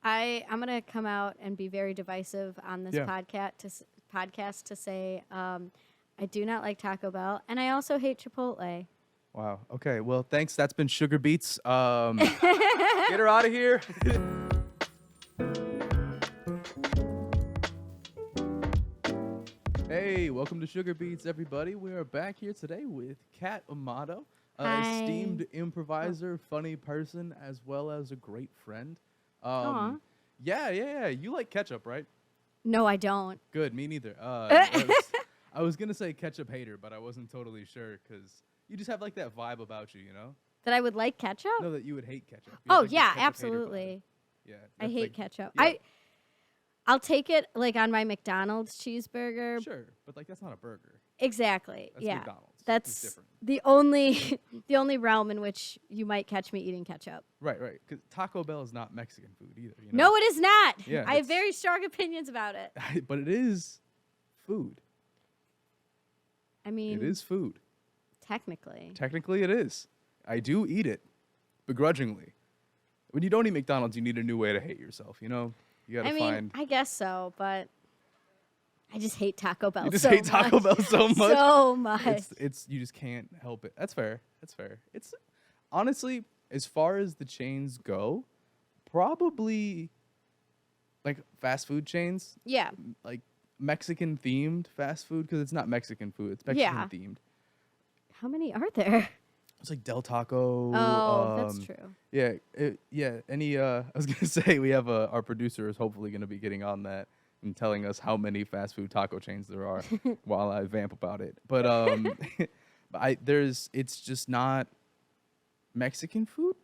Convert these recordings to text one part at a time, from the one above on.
I'm going to come out and be very divisive on this podcast to say I do not like Taco Bell, and I also hate Chipotle. Wow. Okay. Well, thanks. That's been Sugar Beats. Get her out of here. Hey, welcome to Sugar Beats, everybody. We are back here today with Kat Amato, Hi. esteemed improviser, funny person, as well as a great friend. Yeah. You like ketchup, right? No, I don't. Good. Me neither. I was gonna say ketchup hater, but I wasn't totally sure because you just have like that vibe about you, you know? That I would like ketchup? No, that you would hate ketchup. You Oh, have, like, the yeah, ketchup hater vibe. absolutely. Yeah. I that's, hate like, ketchup. yeah. I'll take it like on my McDonald's cheeseburger. Sure, but like that's not a burger. Exactly. That's yeah. McDonald's. It's That's different. the only realm in which you might catch me eating ketchup. Right. Because Taco Bell is not Mexican food either. You know? No, it is not. Yeah, I have very strong opinions about it. But it is food. I mean, It is food. technically. Technically, it is. I do eat it, begrudgingly. When you don't eat McDonald's, you need a new way to hate yourself. You know, you gotta find. I guess so, but I just hate Taco Bell. You just so hate Taco much. Bell so much. So much. It's you just can't help it. That's fair. It's honestly, as far as the chains go, probably like fast food chains, Yeah. like Mexican themed fast food, because it's not Mexican food, it's Mexican Yeah. themed. How many are there? It's like Del Taco. Oh, that's true. Yeah, I was gonna say we have our producer is hopefully gonna be getting on that and telling us how many fast food taco chains there are while I vamp about it. But it's just not Mexican food,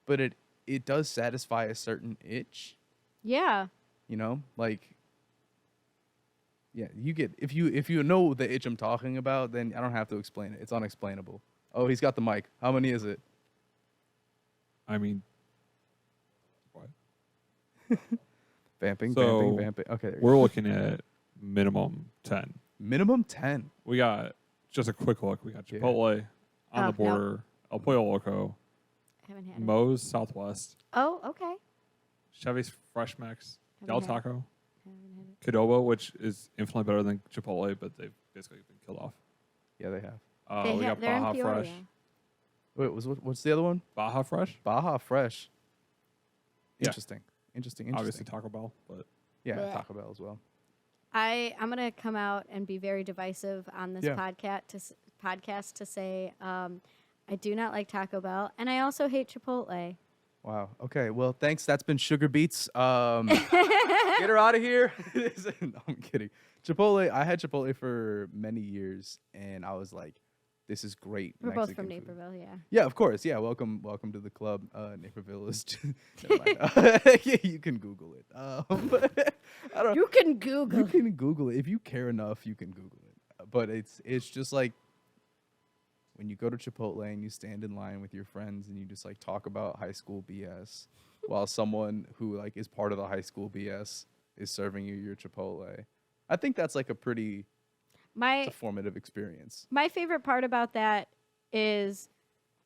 but it does satisfy a certain itch. Yeah. You know, like. Yeah, you get if you know the itch I'm talking about, then I don't have to explain it. It's unexplainable. Oh, he's got the mic. How many is it? I mean, what? Vamping. Okay, there you we're go. looking at minimum 10. Minimum 10. We got just a quick look. We got Yeah. Chipotle on Oh, the border, El Pollo Loco, Haven't had it. Moe's Southwest, Oh, okay. Chevy's Fresh Mix, Haven't Del had it. Taco, Haven't had it. Cadobo, which is infinitely better than Chipotle, but they've basically been killed off. Yeah, they have. We got they're in Baja Peoria. Fresh. Wait, what's the other one? Baja Fresh? Baja Fresh. Yeah. Interesting. Obviously Taco Bell, but Yeah, Blech. Taco Bell as well. I'm gonna come out and be very divisive on this Yeah. podcast to say I do not like Taco Bell, and I also hate Chipotle. Wow. Okay. Well, thanks. That's been Sugar Beats. Get her out of here. No, I'm kidding. Chipotle. I had Chipotle for many years, and I was like, "This is great." We're both from Mexican food. Naperville, yeah. Yeah, of course. Yeah, welcome to the club. Naperville is. Never mind. Yeah, you can Google it. I don't. You can Google. You can Google it if you care enough. You can Google it. But it's just like when you go to Chipotle and you stand in line with your friends and you just like talk about high school BS, while someone who like is part of the high school BS is serving you your Chipotle. I think that's like a pretty it's a formative experience. My favorite part about that is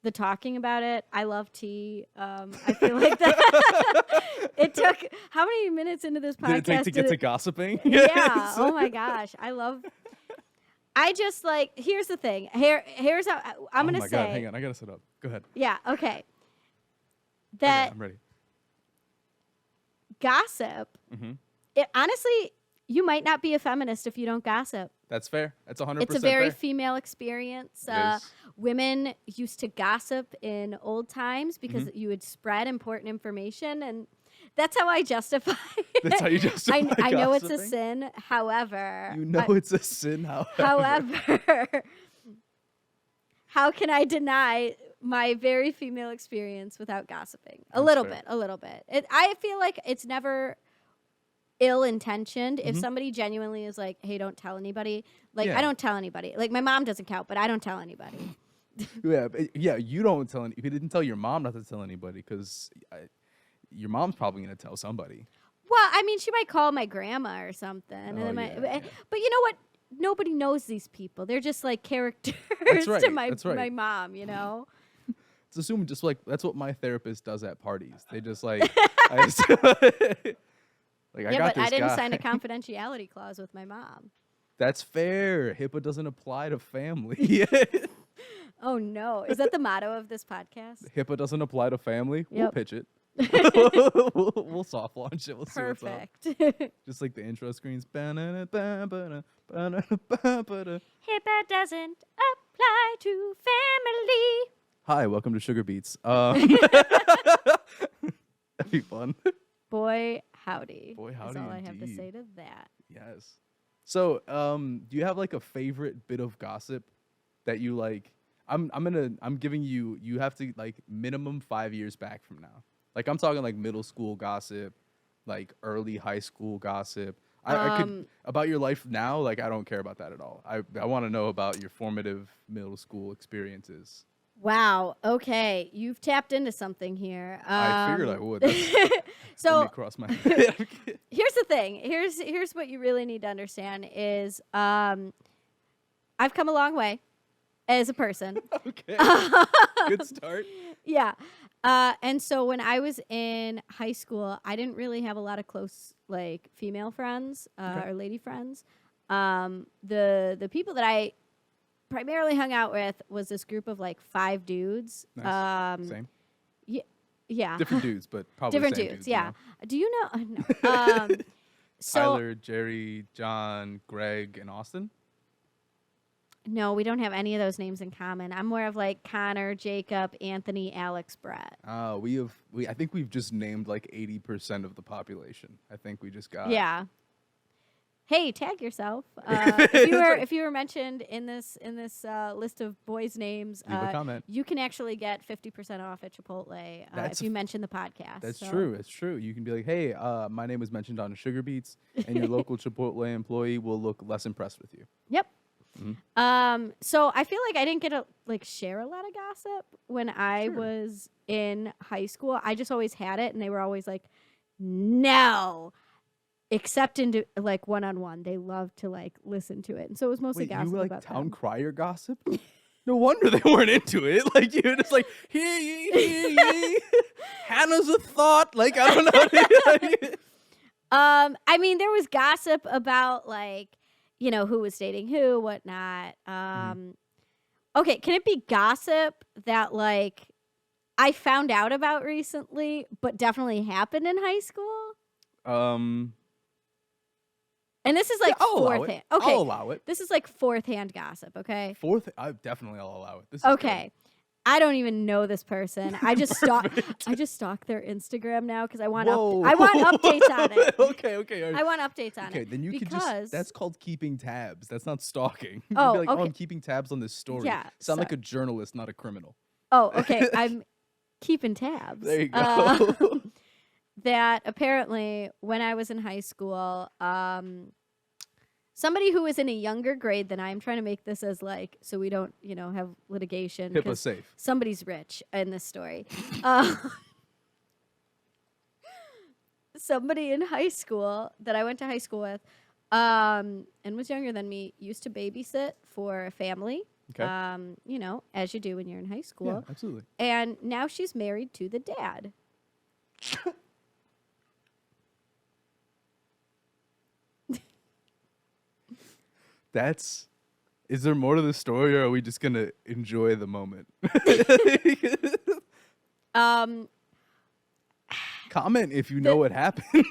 the talking about it. I love tea. I feel like that. It took how many minutes into this podcast Did it take to get to gossiping? Yeah. Oh my gosh. I just like. Here's the thing. Here's how I'm gonna oh my say. God, hang on, I gotta sit up. Go ahead. Yeah. Okay. Okay, That I'm ready. gossip. Mm-hmm. Honestly, you might not be a feminist if you don't gossip. That's fair. That's 100%. It's a very fair. female experience. It is. Women used to gossip in old times because Mm-hmm. you would spread important information, and that's how I justify it. That's how you justify I know it's a gossiping? sin. However, You know it's a sin. however, how can I deny my very female experience without gossiping? A That's little fair. bit, a little bit. I feel like it's never ill-intentioned. If Mhm. somebody genuinely is like, hey, don't tell anybody. Like, Yeah. I don't tell anybody. Like, my mom doesn't count, but I don't tell anybody. Yeah. You don't tell any. If you didn't tell your mom not to tell anybody, because your mom's probably gonna tell somebody. Well, I mean, she might call my grandma or something. And Oh, then yeah. But you know what? Nobody knows these people. They're just like characters That's right, to my that's right. my mom, you know? It's assuming just like that's what my therapist does at parties. They just like, I just, like I Yeah, got but I this didn't guy. sign a confidentiality clause with my mom. That's fair. HIPAA doesn't apply to family. Oh no, is that the motto of this podcast? HIPAA doesn't apply to family. We'll Yep. pitch it. we'll soft launch it. We'll see what's up. Perfect. Just like the intro screens. HIPAA HIPAA doesn't apply to family. Hi, welcome to Sugar Beats. That'd be fun. Boy, howdy. Boy, howdy is all I have to indeed. say to that. Yes. So, do you have like a favorite bit of gossip that you like? I'm giving you. You have to like minimum 5 years back from now. Like I'm talking like middle school gossip, like early high school gossip. I could about your life now. Like I don't care about that at all. I want to know about your formative middle school experiences. Wow. Okay, you've tapped into something here. I figured I would. Let So me cross my head. here's the thing. Here's what you really need to understand is I've come a long way as a person. Okay. Good start. Yeah. And so when I was in high school, I didn't really have a lot of close like female friends Okay. or lady friends. The people that I primarily hung out with was this group of like 5 dudes. Nice. Same. Yeah. Different dudes, but probably Different same dudes, you yeah. know? Do you know? No. So Tyler, Jerry, John, Greg, and Austin. no, we don't have any of those names in common. I'm more of like Connor, Jacob, Anthony, Alex, Brett. I think we've just named like 80% of the population. I think we just got. Yeah. Hey, tag yourself. If you were mentioned in this list of boys' names, Leave a comment. you can actually get 50% off at Chipotle if you mention the podcast. That's so. true. It's true. You can be like, hey, my name was mentioned on Sugar Beats, and your local Chipotle employee will look less impressed with you. Yep. Mm-hmm. So I feel like I didn't get to like share a lot of gossip when I Sure. was in high school. I just always had it, and they were always like, no. Except into like one-on-one, they love to like listen to it, and so it was mostly Wait, gossip you were like about town them. crier gossip? No wonder they weren't into it. Like you're just like, hear ye. Hannah's a thought. Like I don't know. I mean, there was gossip about like, you know, who was dating who, whatnot. Okay, can it be gossip that like I found out about recently, but definitely happened in high school? And this is like I'll allow fourth it. hand. Okay, I'll allow it. this is like fourth hand gossip. Okay. I'll allow it. This is Okay. I don't even know this person. I just stalk their Instagram now because I want Whoa. I want updates on it. Okay. All right. I want updates on Okay, it. then you can because that's called keeping tabs. That's not stalking. You Oh, can be like, okay. I'm keeping tabs on this story. Yeah, Sound like a journalist, not a criminal. Oh, okay. I'm keeping tabs. There you go. That apparently when I was in high school, somebody who was in a younger grade than I'm trying to make this as like so we don't, you know, have litigation. HIPAA 'cause safe. Somebody's rich in this story. Somebody in high school that I went to high school with and was younger than me used to babysit for a family. Okay. You know, as you do when you're in high school. Yeah, absolutely. And now she's married to the dad. Is there more to the story, or are we just gonna enjoy the moment? Comment if you know what happened.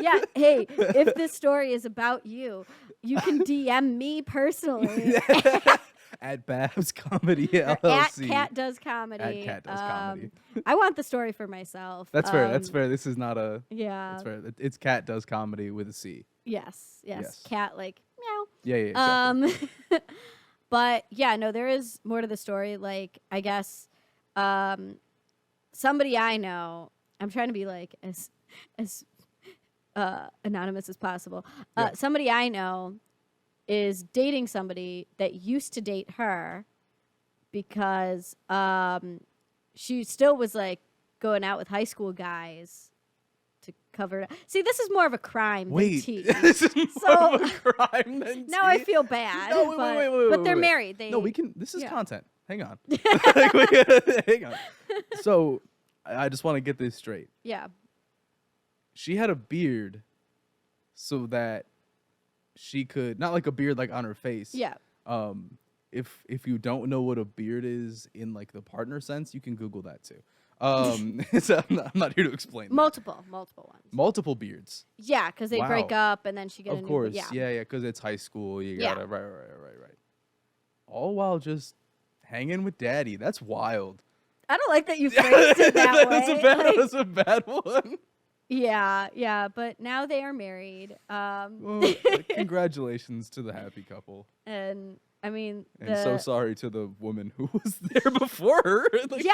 Yeah, hey, if this story is about you, you can DM me personally. At Babs Comedy Or at LLC. Cat Does Comedy. At Cat Does Comedy. I want the story for myself. That's fair. That's fair. This is not a. Yeah. That's fair. It's Cat Does Comedy with a C. Yes. Yes. Cat like meow. Yeah. Exactly. But yeah, no, there is more to the story. Like, I guess somebody I know, I'm trying to be like as anonymous as possible. Yeah. Somebody I know is dating somebody that used to date her because she still was like going out with high school guys to cover it up. See, this is more of a crime than tea. This is more of a crime than Now I tea? feel bad. No, wait, but, wait, but they're wait. married. They No, we can. This is yeah. content. hang on. Like, hang on. So I just want to get this straight. Yeah. She had a beard so that she could, not like a beard like on her face. Yeah. If you don't know what a beard is in like the partner sense, you can Google that too. So I'm not here to explain. Multiple ones. Multiple beards. Yeah, because they break Wow. up and then she get a Of new. course, Yeah. yeah, because it's high school. You Yeah. gotta right. All while just hanging with daddy. That's wild. I don't like that you phrased it that way. That's a bad one. Yeah, but now they are married. Well, congratulations to the happy couple. And I mean, And so sorry to the woman who was there before her. Like, yeah,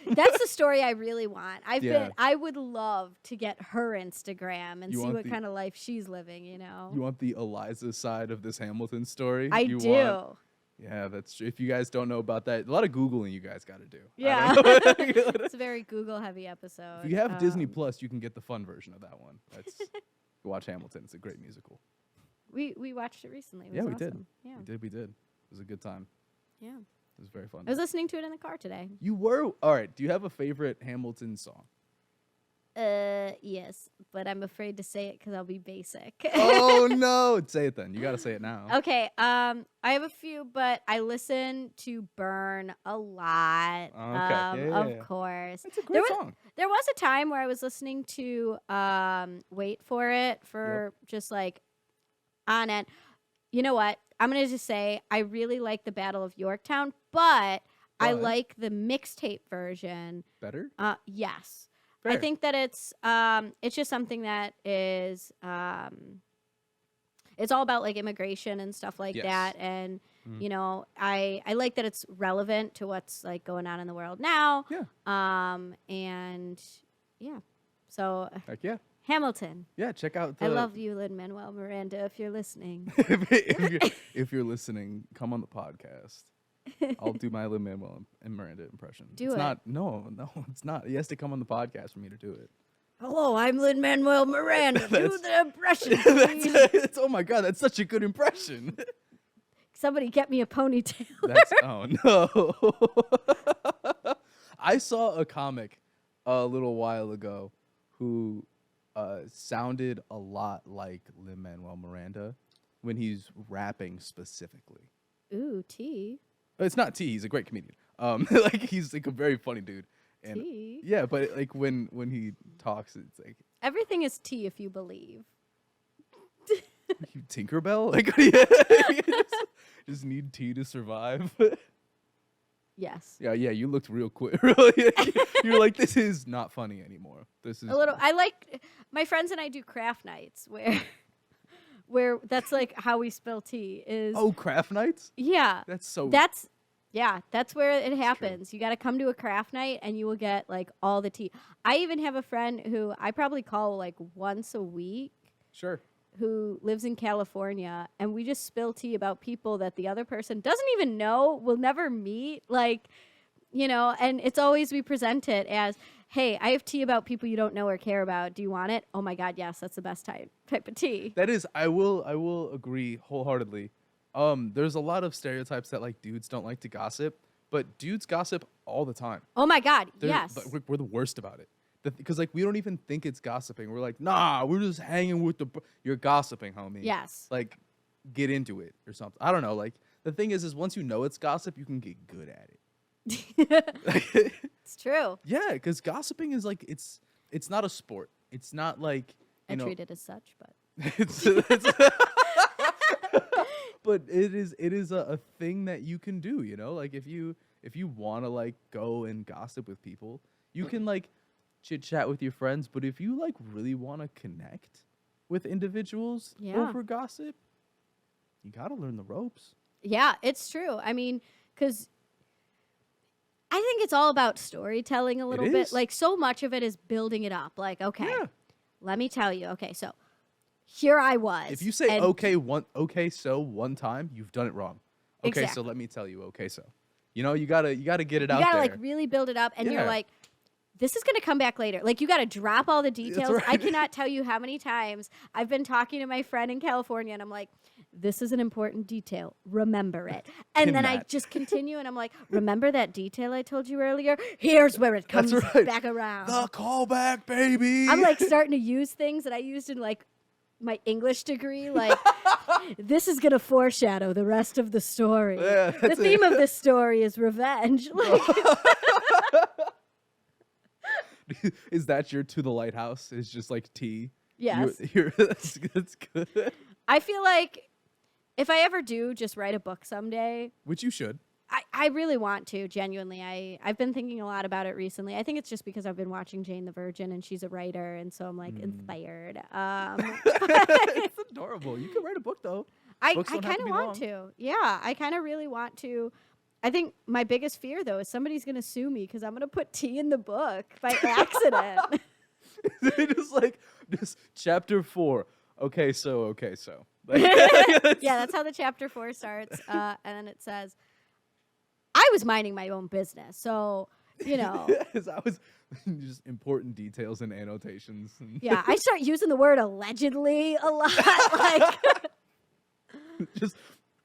that's the story I really want. Yeah. I would love to get her Instagram and You see want what the- kind of life she's living, you know. You want the Eliza side of this Hamilton story? I You do. want- yeah, that's true. If you guys don't know about that, a lot of Googling you guys got to do. Yeah. I don't know. It's a very Google heavy episode. If you have Disney Plus, you can get the fun version of that one. That's watch Hamilton. It's a great musical. We watched it recently. It was Yeah, we did. awesome. Yeah. We did. It was a good time. Yeah. It was very fun. I was listening to it in the car today. You were? All right. Do you have a favorite Hamilton song? Yes, but I'm afraid to say it because I'll be basic. Oh, no. Say it then. You got to say it now. Okay, I have a few, but I listen to Burn a lot. Okay, yeah. Of course. It's a great There song. There was a time where I was listening to Wait For It for just like on end. You know what? I'm going to just say I really like the Battle of Yorktown, but I But? like the mixtape version. Better? Yes. Fair. I think that it's just something that is it's all about like immigration and stuff like Yes. that, and Mhm. you know I like that it's relevant to what's like going on in the world now. Yeah. And yeah, so Heck yeah. Hamilton. Yeah, check out the... I love you, Lin-Manuel Miranda. If you're listening, if you're listening, come on the podcast. I'll do my Lin-Manuel and Miranda impression. Do it's it. not. No, it's not. He has to come on the podcast for me to do it. hello, I'm Lin-Manuel Miranda. Do That's- the impression, please. That's, oh my god, that's such a good impression. Somebody get me a ponytail. That's oh no. I saw a comic a little while ago who sounded a lot like Lin-Manuel Miranda when he's rapping specifically. Ooh, tea. It's not T. He's a great comedian. Like he's like a very funny dude. And Tea. yeah, but like when he talks, it's like Everything is tea if you believe. you Tinkerbell. Like you just need tea to survive. Yes. Yeah. You looked real quick. Really, you're like, this is not funny anymore. This is A little. I like my friends and I do craft nights where that's like how we spill tea is. Oh, craft nights. Yeah. That's so. That's where it happens. You got to come to a craft night and you will get like all the tea. I even have a friend who I probably call like once a week sure. who lives in California, and we just spill tea about people that the other person doesn't even know, will never meet, like, you know, and it's always we present it as, hey, I have tea about people you don't know or care about. Do you want it? Oh my God, yes, that's the best type of tea. That is, I will agree wholeheartedly. There's a lot of stereotypes that like dudes don't like to gossip, but dudes gossip all the time. Oh my God, yes. But we're the worst about it. Because like we don't even think it's gossiping. We're like, nah, we're just hanging with you're gossiping, homie. Yes. Like, get into it or something. I don't know. Like the thing is once you know it's gossip, you can get good at it. It's true. Yeah, because gossiping is like it's not a sport. It's not like I you know. treat it as such, but it's but it is a thing that you can do, you know? Like if you want to like go and gossip with people, you can like chit chat with your friends, but if you like really want to connect with individuals Yeah. over gossip, you got to learn the ropes. yeah, it's true. I mean, because I think it's all about storytelling a little bit. is. Like, so much of it is building it up. Like, okay, Yeah. let me tell you. Okay, so here I was. If you say and okay so one time, you've done it wrong. Okay, so Exactly. let me tell you, okay so. You know, you got to get it you out gotta there. like really build it up, and Yeah. you're like, this is gonna come back later. Like, you gotta drop all the details. I right. cannot tell you how many times I've been talking to my friend in California, and I'm like, this is an important detail. Remember it. And Pin then I that. just continue and I'm like, remember that detail I told you earlier? Here's where it comes That's right. back around. The callback, baby. I'm like starting to use things that I used in like my English degree. Like, this is going to foreshadow the rest of the story. Yeah, The that's theme it. of this story is revenge. Like, Is that your to the lighthouse? Is just like tea? yes. That's good. I feel like if I ever do just write a book someday, Which you should. I really want to, genuinely. I've been thinking a lot about it recently. I think it's just because I've been watching Jane the Virgin and she's a writer, and so I'm like inspired. It's adorable. You can write a book though. I Books don't have kind to of be want long. to. Yeah, I kind of really want to. I think my biggest fear, though, is somebody's going to sue me because I'm going to put tea in the book by accident. just chapter 4. Okay, so. Like, Yeah, that's how the chapter 4 starts. And then it says, I was minding my own business. So, you know. I was just important details and annotations. And Yeah, I start using the word allegedly a lot. Like, just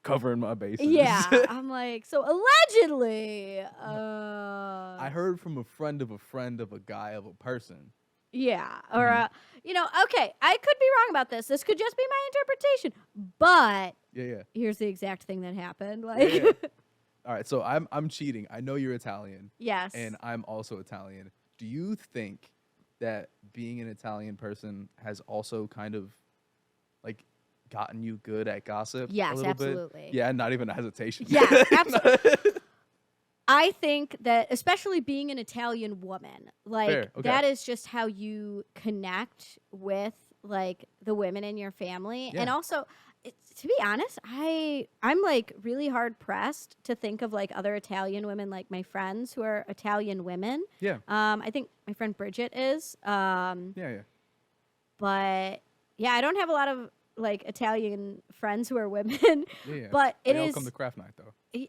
covering my bases. yeah, I'm like, so allegedly. I heard from a friend of a guy of a person. Yeah, or you know, okay, I could be wrong about this. This could just be my interpretation, but Yeah. here's the exact thing that happened. Like, Yeah. All right, so I'm cheating. I know you're Italian, yes, and I'm also Italian. Do you think that being an Italian person has also kind of like gotten you good at gossip? Yes, a little absolutely. Bit? Yeah, not even a hesitation. Yeah, absolutely. I think that, especially being an Italian woman, like Fair, okay. that is just how you connect with like the women in your family, Yeah. and also. To be honest, I'm like really hard pressed to think of like other Italian women, like my friends who are Italian women. Yeah. I think my friend Bridget is. Yeah. But yeah, I don't have a lot of like Italian friends who are women. Yeah. But they it all is. come to craft night though.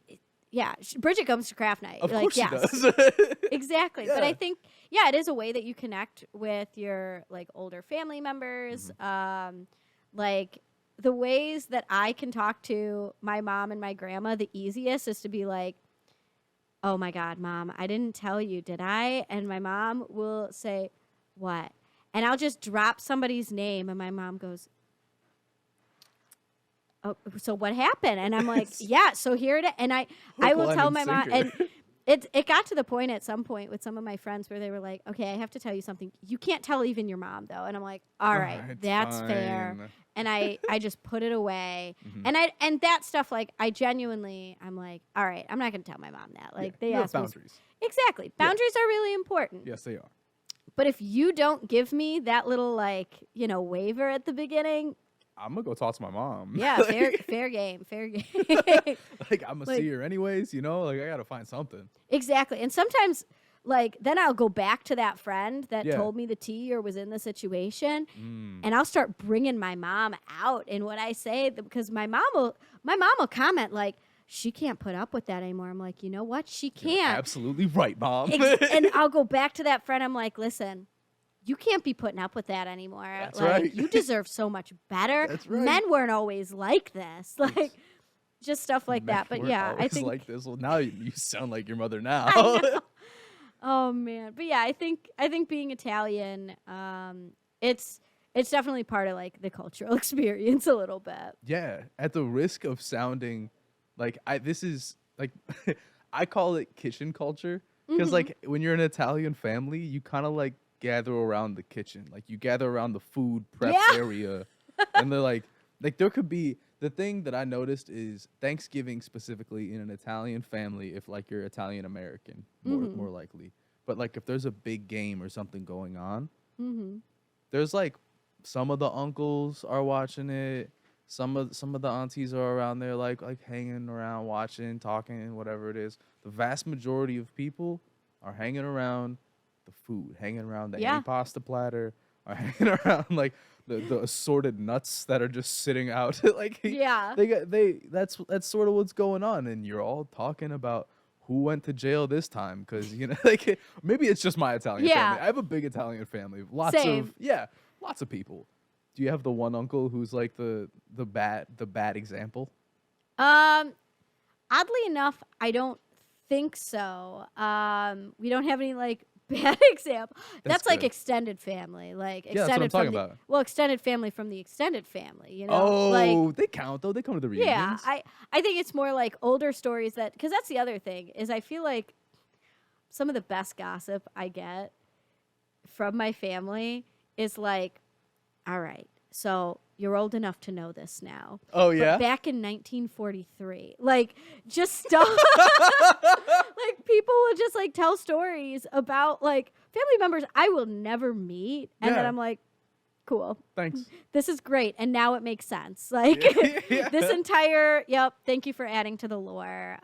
Yeah, Bridget comes to craft night. Of like, course yes, she does. exactly. But I Yeah. think it is a way that you connect with your like older family members. Like the ways that I can talk to my mom and my grandma, the easiest is to be like, "Oh my God, Mom, I didn't tell you, did I?" And my mom will say, "What?" And I'll just drop somebody's name, and my mom goes, "Oh, so what happened?" And I'm like, "Yeah, so here it is." And I will Hook, tell line, my and mom, and sinker. it got to the point at some point with some of my friends where they were like, "Okay, I have to tell you something. You can't tell even your mom, though." And I'm like, "All right, It's that's fair." fine. And I just put it away. Mhm. And that stuff, like, I genuinely, I'm like, all right, I'm not going to tell my mom that. Like, Yeah, they you have asked me. boundaries. Exactly. Boundaries are really important. Yes, they are. But if you don't give me that little, like, you know, waiver at the beginning, I'm gonna go talk to my mom. yeah, Like- fair game. Like I'm gonna Like- see her anyways, you know. Like I gotta find something. Exactly. And sometimes, like, then I'll go back to that friend that Yeah. told me the tea or was in the situation, Mm. and I'll start bringing my mom out in what I say, because my mom will comment like, she can't put up with that anymore. I'm like, you know what? She You're can't. absolutely right, mom. And I'll go back to that friend. I'm like, listen, you can't be putting up with that anymore. That's like, right. You deserve so much better. That's right. Men weren't always like this. Like, just stuff like Men that. But weren't yeah, I always think. like this. Well, now you sound like your mother now. I know. Oh man, but yeah, I think being Italian, it's definitely part of like the cultural experience a little bit. Yeah, at the risk of sounding like this is like I call it kitchen culture because like when you're an Italian family, you kind of like gather around the kitchen, like you gather around the food prep Yeah. area, and they're like there could be the thing that I noticed is Thanksgiving specifically in an Italian family, if like you're Italian American, more likely, but like if there's a big game or something going on, there's like some of the uncles are watching it. Some of the aunties are around there like hanging around, watching, talking, whatever it is. The vast majority of people are hanging around the food, hanging around the Yeah. pasta platter, are hanging around like the assorted nuts that are just sitting out. Like Yeah. that's sort of what's going on, and you're all talking about who went to jail this time because you know like maybe it's just my Italian Yeah. family. I have a big Italian family, lots Same. of people. Do you have the one uncle who's like the bad example? Oddly enough, I don't think so. We don't have any like bad example. That's like good. extended family, like Yeah, that's what I'm extended from talking the about. well, extended family from the extended family. You know, Oh, like they count though. They come to the reunions. yeah. I think it's more like older stories that because that's the other thing is I feel like some of the best gossip I get from my family is like, all right, so you're old enough to know this now. Oh But yeah. back in 1943, like just stuff like people will just like tell stories about like family members I will never meet and then Yeah. I'm like, cool. Thanks. This is great and now it makes sense. Like Yeah. this entire thank you for adding to the lore.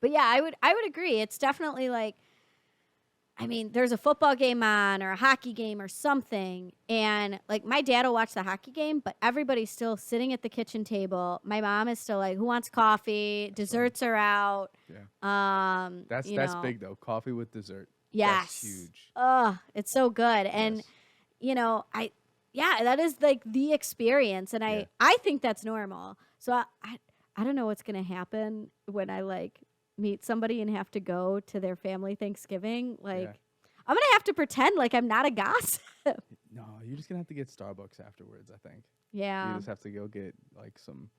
But yeah, I would agree. It's definitely like I mean, there's a football game on or a hockey game or something. And like my dad will watch the hockey game, but everybody's still sitting at the kitchen table. My mom is still like, who wants coffee? Desserts are out. Yeah. That's you know, big though. Coffee with dessert. Yes. That's huge. It's so good. And, Yes. you know, that is like the experience. And I think that's normal. So I don't know what's going to happen when I like meet somebody and have to go to their family Thanksgiving. Like, I'm going to have to pretend like I'm not a gossip. No, you're just gonna have to get Starbucks afterwards. I think. Yeah. You just have to go get like some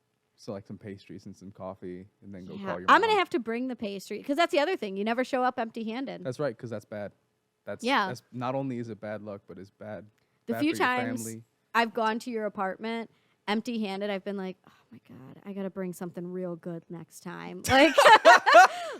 pastries and some coffee, and then go Yeah. call your. I'm mom. going to have to bring the pastry because that's the other thing. You never show up empty-handed. That's right, because that's bad. That's not only is it bad luck, but it's bad. The bad few for your times family. I've gone to your apartment empty-handed, I've been like, oh my God, I got to bring something real good next time. Like,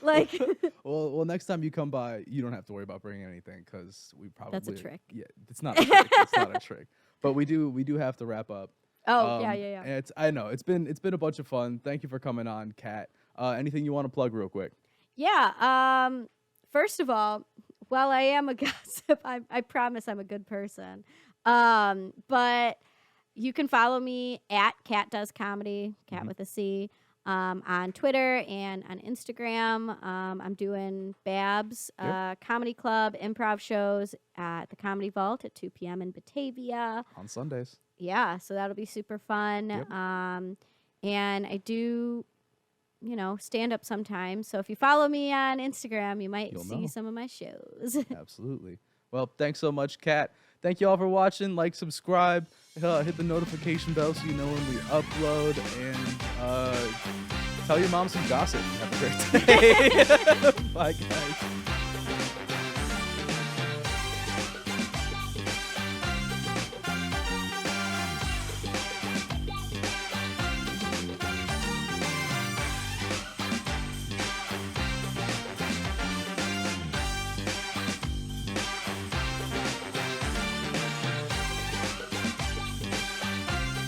like Well, next time you come by, you don't have to worry about bringing anything because we probably. That's a trick. Yeah, it's not a trick. It's not a trick. But we do have to wrap up. Oh, yeah. And I know it's been a bunch of fun. Thank you for coming on, Kat. Anything you want to plug real quick? Yeah. First of all, while I am a gossip, I promise I'm a good person. But you can follow me at Kat Does Comedy, Kat with a C, on Twitter and on Instagram. I'm doing Babs Comedy Club improv shows at the Comedy Vault at 2 p.m. in Batavia. On Sundays. Yeah, so that'll be super fun. Yep. And I do, stand up sometimes. So if you follow me on Instagram, you might You'll see know. some of my shows. Absolutely. Well, thanks so much, Kat. Thank you all for watching. Like, subscribe, hit the notification bell so you know when we upload, and tell your mom some gossip. Have a great day. Bye, guys.